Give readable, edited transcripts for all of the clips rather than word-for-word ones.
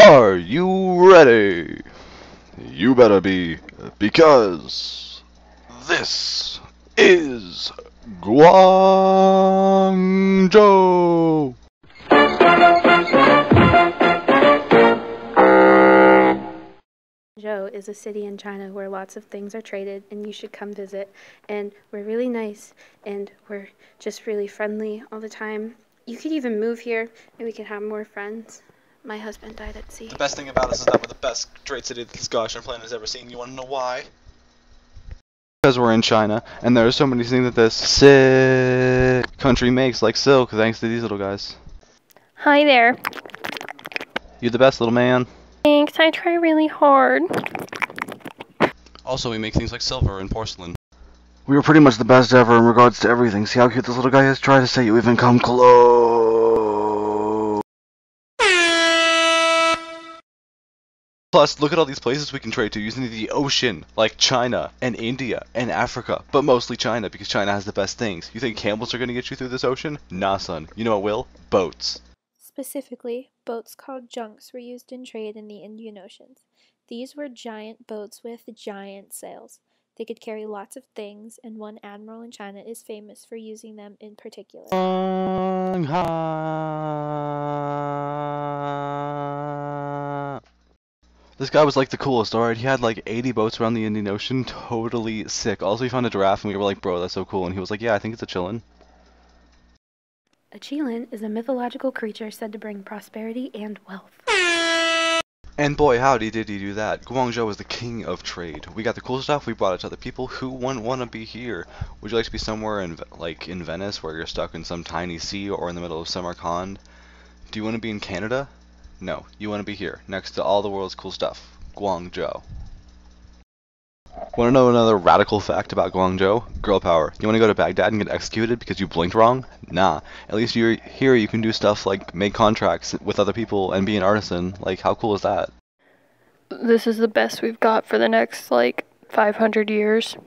Are you ready? You better be, because this is Guangzhou! Guangzhou is a city in China where lots of things are traded, and you should come visit. And we're really nice, and we're just really friendly all the time. You could even move here, and we can have more friends. My husband died at sea. The best thing about us is that we're the best trade city that this gosh planet has ever seen. You want to know why? Because we're in China, and there are so many things that this sick country makes, like silk, thanks to these little guys. Hi there. You're the best, little man. Thanks, I try really hard. Also, we make things like silver and porcelain. We were pretty much the best ever in regards to everything. See how cute this little guy is? Try to say you even come close. Plus, look at all these places we can trade to using the ocean, like China and India and Africa, but mostly China because China has the best things. You think camels are going to get you through this ocean? Nah, son. You know what will? Boats. Specifically, boats called junks were used in trade in the Indian Oceans. These were giant boats with giant sails. They could carry lots of things, and one admiral in China is famous for using them in particular. This guy was like the coolest, alright? He had like 80 boats around the Indian Ocean, totally sick. Also, we found a giraffe and we were like, bro, that's so cool. And he was like, yeah, I think it's a chillin'. A qilin is a mythological creature said to bring prosperity and wealth. And boy, howdy did he do that. Guangzhou is the king of trade. We got the cool stuff, we brought it to other people who wouldn't want to be here. Would you like to be somewhere in Venice where you're stuck in some tiny sea or in the middle of Samarkand? Do you want to be in Canada? No, you want to be here, next to all the world's cool stuff. Guangzhou. Want to know another radical fact about Guangzhou? Girl power. You want to go to Baghdad and get executed because you blinked wrong? Nah. At least you're here you can do stuff like make contracts with other people and be an artisan. Like, how cool is that? This is the best we've got for the next, 500 years.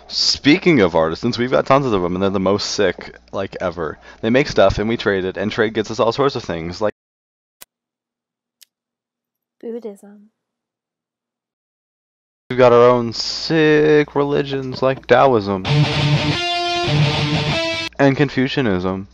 Speaking of artisans, we've got tons of them, and they're the most sick, ever. They make stuff, and we trade it, and trade gets us all sorts of things, like Buddhism. we've got our own sick religions, like Taoism. And Confucianism.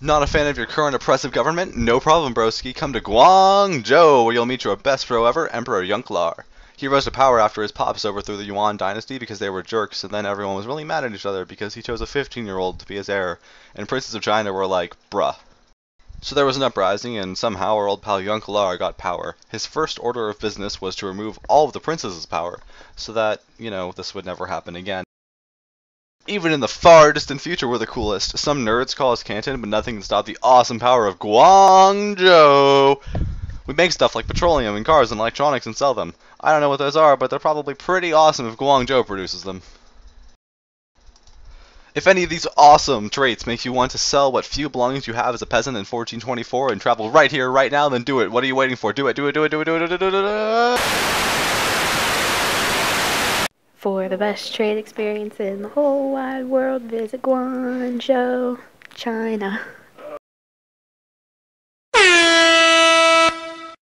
Not a fan of your current oppressive government? No problem, broski. Come to Guangzhou, where you'll meet your best bro ever, Emperor Yunklar. He rose to power after his pops overthrew the Yuan dynasty because they were jerks, and then everyone was really mad at each other because he chose a 15-year-old to be his heir, and princes of China were like, bruh. So there was an uprising, and somehow our old pal Yunklar got power. His first order of business was to remove all of the princes' power, so that, this would never happen again. Even in the far distant future, we're the coolest. Some nerds call us Canton, but nothing can stop the awesome power of Guangzhou. We make stuff like petroleum and cars and electronics and sell them. I don't know what those are, but they're probably pretty awesome if Guangzhou produces them. If any of these awesome traits make you want to sell what few belongings you have as a peasant in 1424 and travel right here, right now, then do it. What are you waiting for? Do it, do it, do it, do it, do it, do it, do it, do it. For the best trade experience in the whole wide world, visit Guangzhou, China.